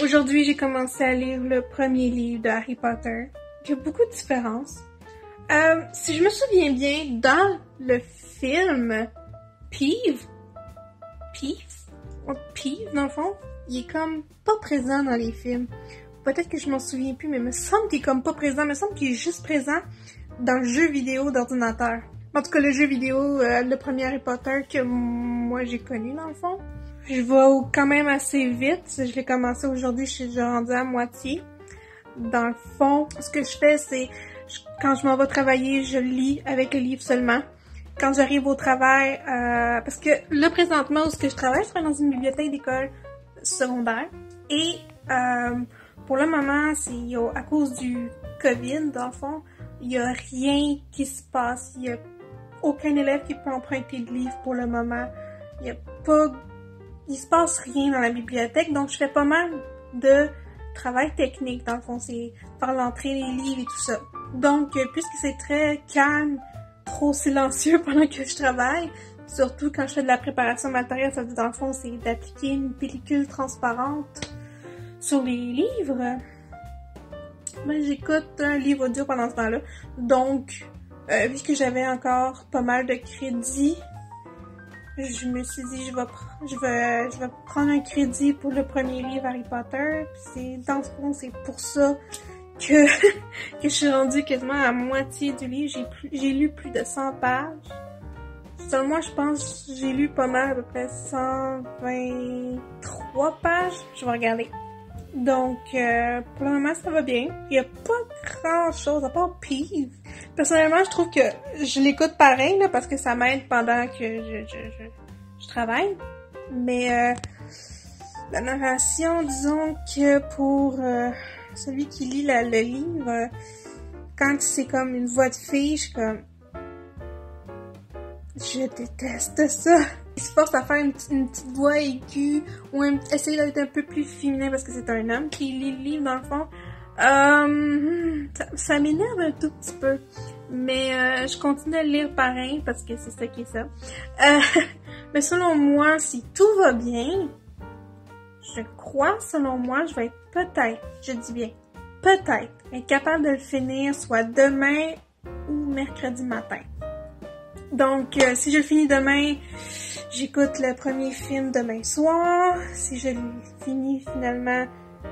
Aujourd'hui, j'ai commencé à lire le premier livre de Harry Potter. Il y a beaucoup de différences. Si je me souviens bien, dans le film, Peeves, dans le fond, il est comme pas présent dans les films. Peut-être que je m'en souviens plus, mais il me semble qu'il est comme pas présent. Il me semble qu'il est juste présent dans le jeu vidéo d'ordinateur. En tout cas, le jeu vidéo, le premier Harry Potter que moi j'ai connu dans le fond. Je vais quand même assez vite. Je l'ai commencé aujourd'hui, je suis déjà rendue à moitié. Dans le fond, ce que je fais, c'est quand je m'en vais travailler, je lis avec le livre seulement. Quand j'arrive au travail, parce que là présentement où je travaille dans une bibliothèque d'école secondaire. Et pour le moment, c'est à cause du COVID, dans le fond, il y a rien qui se passe. Il y a aucun élève qui peut emprunter de livre pour le moment. Il se passe rien dans la bibliothèque, donc je fais pas mal de travail technique, dans le fond, c'est faire l'entrée des livres et tout ça. Donc, puisque c'est très calme, trop silencieux pendant que je travaille, surtout quand je fais de la préparation matérielle, ça veut dire, dans le fond, c'est d'appliquer une pellicule transparente sur les livres. Ben, j'écoute un livre audio pendant ce temps-là. Donc, vu que j'avais encore pas mal de crédits, je me suis dit, je vais prendre un crédit pour le premier livre Harry Potter. Puis c'est, dans ce fond, c'est pour ça que je suis rendue quasiment à moitié du livre. J'ai lu plus de 100 pages. Seulement, je pense, j'ai lu pas mal, à peu près 123 pages. Je vais regarder. Donc, pour le moment, ça va bien. Il y a pas grand chose à part Peeves. Personnellement, je trouve que je l'écoute pareil, là, parce que ça m'aide pendant que je travaille. Mais, la narration, disons que pour celui qui lit le livre, quand c'est comme une voix de fille, je suis comme... Je déteste ça. Il se force à faire une petite voix aiguë ou essayer d'être un peu plus féminin parce que c'est un homme qui lit le livre dans le fond. Ça m'énerve un tout petit peu. Mais je continue à le lire pareil parce que c'est ça qui est ça. Mais selon moi, si tout va bien, je crois, selon moi, je vais être peut-être, je dis bien, peut-être, être capable de le finir soit demain ou mercredi matin. Donc, si je le finis demain, j'écoute le premier film demain soir. Si je le finis finalement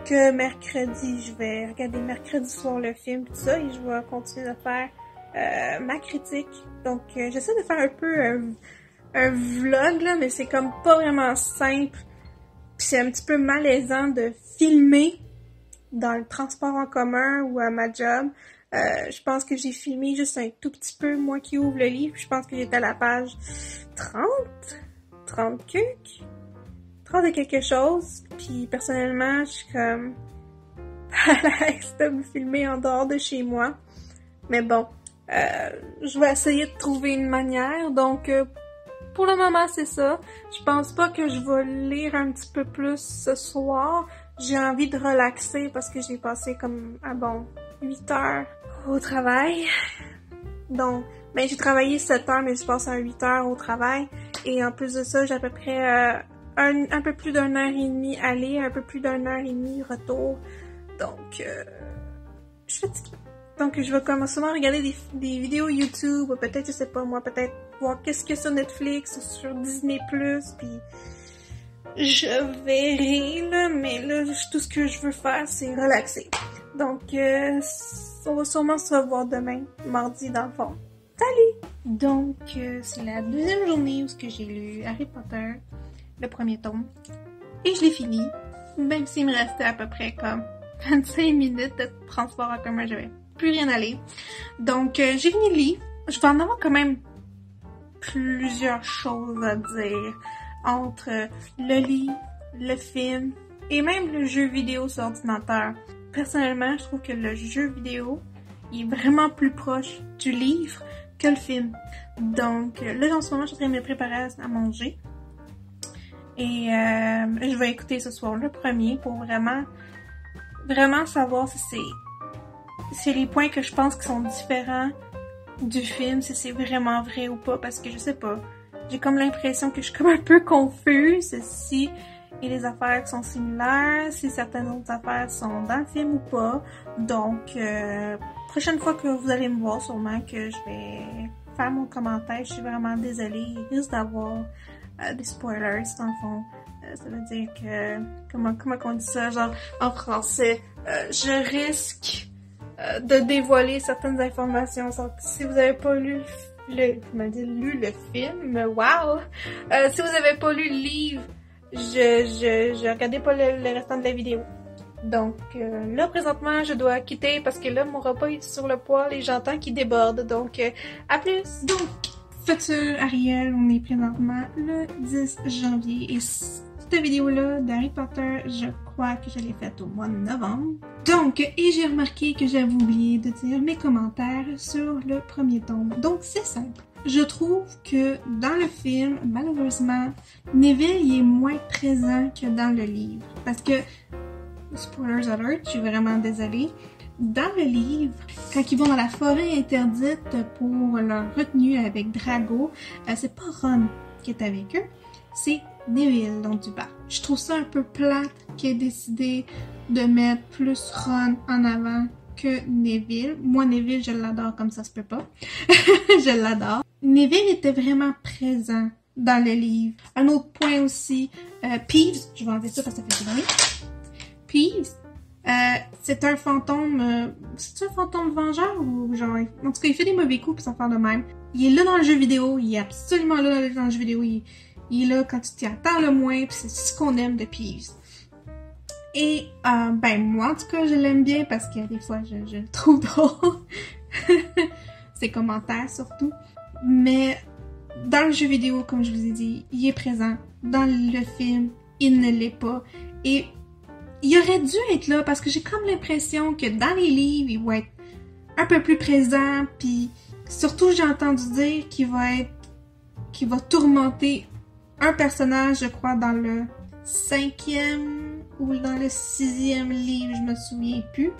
que mercredi, je vais regarder mercredi soir le film tout ça et je vais continuer de faire ma critique. Donc, j'essaie de faire un peu un vlog, là, mais c'est comme pas vraiment simple. Puis c'est un petit peu malaisant de filmer dans le transport en commun ou à ma job. Je pense que j'ai filmé juste un tout petit peu, moi qui ouvre le livre. Je pense que j'étais à la page 30 et quelque chose. Puis personnellement, je suis comme à l'aise de me filmer en dehors de chez moi. Mais bon, je vais essayer de trouver une manière. Donc, pour le moment, c'est ça. Je pense pas que je vais lire un petit peu plus ce soir. J'ai envie de relaxer parce que j'ai passé comme, 8 heures au travail. Donc, j'ai travaillé 7 heures, mais je passe à 8 heures au travail. Et en plus de ça, j'ai à peu près un peu plus d'1 heure et demie aller, un peu plus d'1 heure et demie retour. Donc, je suis fatiguée. Donc, je vais commencer à regarder des vidéos YouTube, ou peut-être, je sais pas moi, peut-être voir qu'est-ce qu'il y a sur Netflix, sur Disney+, puis je verrai, là, mais là, tout ce que je veux faire, c'est relaxer. Donc, on va sûrement se revoir demain, mardi, dans le fond. Salut! Donc, c'est la deuxième journée où j'ai lu Harry Potter, le premier tome, et je l'ai fini, même s'il me restait à peu près comme 25 minutes de transport en commun, j'avais plus rien à lire. Donc, j'ai fini le livre. Je vais en avoir quand même plusieurs choses à dire entre le livre, le film et même le jeu vidéo sur ordinateur. Personnellement, je trouve que le jeu vidéo est vraiment plus proche du livre que le film. Donc là, en ce moment, je suis en train de me préparer à manger. Et je vais écouter ce soir le premier pour vraiment savoir si c'est les points que je pense qui sont différents du film, si c'est vraiment vrai ou pas, parce que je sais pas. J'ai comme l'impression que je suis comme un peu confuse si et les affaires qui sont similaires, si certaines autres affaires sont dans le film ou pas. Donc, prochaine fois que vous allez me voir, sûrement que je vais faire mon commentaire. Je suis vraiment désolée, il risque d'avoir des spoilers dans le fond. Ça veut dire que, comment on dit ça, genre en français, je risque de dévoiler certaines informations. Donc, si vous avez pas lu lu le film, wow! Si vous avez pas lu le livre, je regardais pas le restant de la vidéo. Donc là, présentement, je dois quitter parce que là, mon repas est sur le poêle et j'entends qu'il déborde. Donc, à plus! Donc, futur Ariel, on est présentement le 10 janvier et cette vidéo-là d'Harry Potter, je crois que je l'ai faite au mois de novembre. Donc, et j'ai remarqué que j'avais oublié de dire mes commentaires sur le premier tome. Donc, c'est simple. Je trouve que dans le film, malheureusement, Neville il est moins présent que dans le livre. Parce que, spoilers alert, je suis vraiment désolée, dans le livre, quand ils vont dans la forêt interdite pour leur retenue avec Drago, c'est pas Ron qui est avec eux, c'est Neville dont tu parles. Je trouve ça un peu plate qu'il ait décidé de mettre plus Ron en avant que Neville. Moi, Neville, je l'adore comme ça se peut pas. Je l'adore. Neville était vraiment présent dans le livre. Un autre point aussi, Peeves, je vais enlever ça parce que ça fait du bruit. Peeves, c'est un fantôme, c'est un fantôme vengeur ou genre, en tout cas, il fait des mauvais coups pis ça fait de même. Il est là dans le jeu vidéo, il est absolument là dans le jeu vidéo, il est là quand tu t'y attends le moins, pis c'est ce qu'on aime de Peeves. Et, ben, moi, en tout cas, je l'aime bien parce que des fois, je le trouve drôle. Ses commentaires, surtout. Mais, dans le jeu vidéo, comme je vous ai dit, il est présent. Dans le film, il ne l'est pas. Et, il aurait dû être là parce que j'ai comme l'impression que dans les livres, il va être un peu plus présent, puis surtout, j'ai entendu dire qu'il va tourmenter un personnage, je crois, dans le 5e ou dans le 6e livre, je me souviens plus.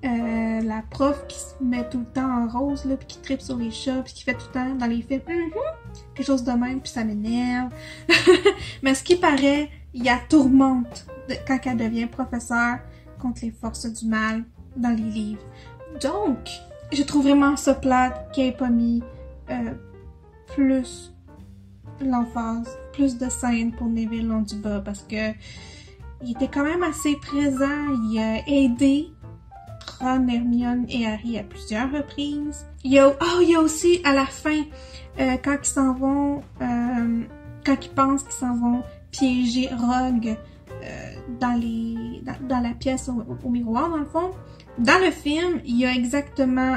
La prof qui se met tout le temps en rose, là, puis qui tripe sur les chats, puis qui fait tout le temps dans les films, quelque chose de même, puis ça m'énerve. Mais ce qui paraît, il y a tourmente quand elle devient professeure contre les forces du mal dans les livres. Donc, je trouve vraiment ça plate qu'il ait pas mis plus l'emphase, plus de scènes pour Neville Londubat parce que il était quand même assez présent, il a aidé Ron, Hermione et Harry à plusieurs reprises. Il y a aussi à la fin, quand ils s'en vont, quand ils pensent qu'ils s'en vont piéger Rogue dans la pièce au miroir, dans le fond. Dans le film, il y a exactement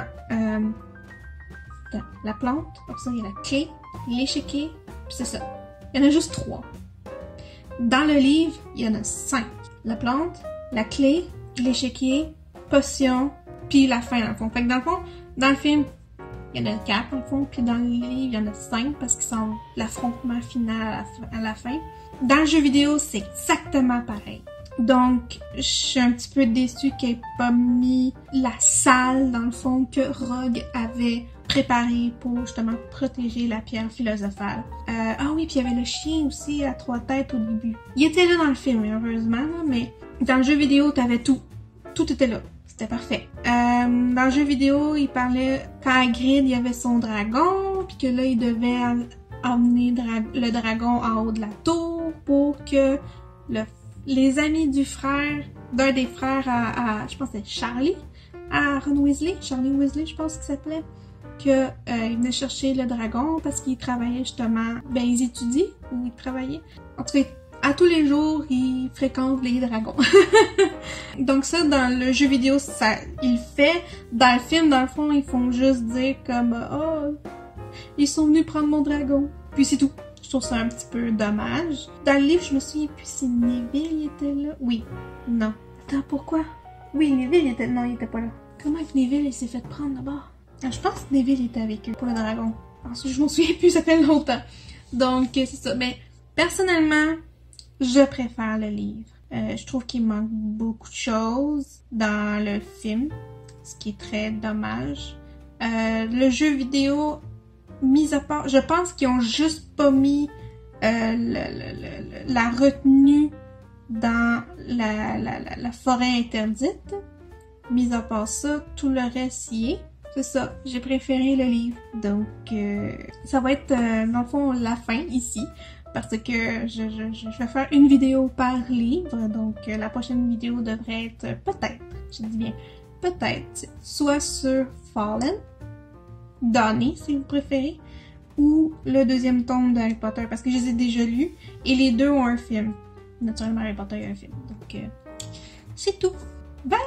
la plante, comme ça, il y a la clé, l'échiquier, puis c'est ça. Il y en a juste 3. Dans le livre, il y en a 5. La plante, la clé, l'échiquier, potion, puis la fin, dans le fond. Fait que dans le fond, dans le film, il y en a 4, dans le fond, puis dans le livre, il y en a 5 parce qu'ils sont l'affrontement final à la fin. Dans le jeu vidéo, c'est exactement pareil. Donc, je suis un petit peu déçue qu'il n'ait pas mis la salle, dans le fond, que Rogue avait préparée pour, justement, protéger la pierre philosophale. Ah oui, puis il y avait le chien aussi à 3 têtes au début. Il était là dans le film, heureusement, là, mais dans le jeu vidéo, t'avais tout. Tout était là. C'était parfait. Dans le jeu vidéo, il parlait quand Hagrid, il y avait son dragon, puis que là, il devait emmener le dragon en haut de la tour pour que les amis du frère, d'un des frères à je pense que c'est Charlie, à Ron Weasley, Charlie Weasley, je pense qu'il s'appelait, que il venait chercher le dragon parce qu'il travaillait justement, ben ils étudient ou ils travaillaient. En tout cas, à tous les jours, ils fréquentent les dragons. Donc ça, dans le jeu vidéo, ça, il fait. Dans le film, dans le fond, ils font juste dire comme « Oh, ils sont venus prendre mon dragon. » Puis c'est tout. Je trouve ça un petit peu dommage. Dans le livre, je me souviens plus si Neville était là. Oui. Non. Attends, pourquoi? Oui, Neville était... Non, il était pas là. Comment que Neville il s'est fait prendre là-bas? Je pense que Neville était avec eux pour le dragon. Ensuite, je m'en souviens plus, ça fait longtemps. Donc, c'est ça. Mais personnellement, je préfère le livre. Je trouve qu'il manque beaucoup de choses dans le film, ce qui est très dommage. Le jeu vidéo, mis à part, je pense qu'ils ont juste pas mis la retenue dans la forêt interdite. Mis à part ça, tout le reste y est. C'est ça, j'ai préféré le livre. Donc, ça va être, dans le fond, la fin ici. Parce que je vais faire une vidéo par livre. Donc, la prochaine vidéo devrait être peut-être, je dis bien, peut-être, soit sur Fallen, Donnie, si vous préférez, ou le deuxième tome d'Harry Potter, parce que je les ai déjà lus, et les deux ont un film. Naturellement, Harry Potter a un film. Donc, c'est tout. Bye!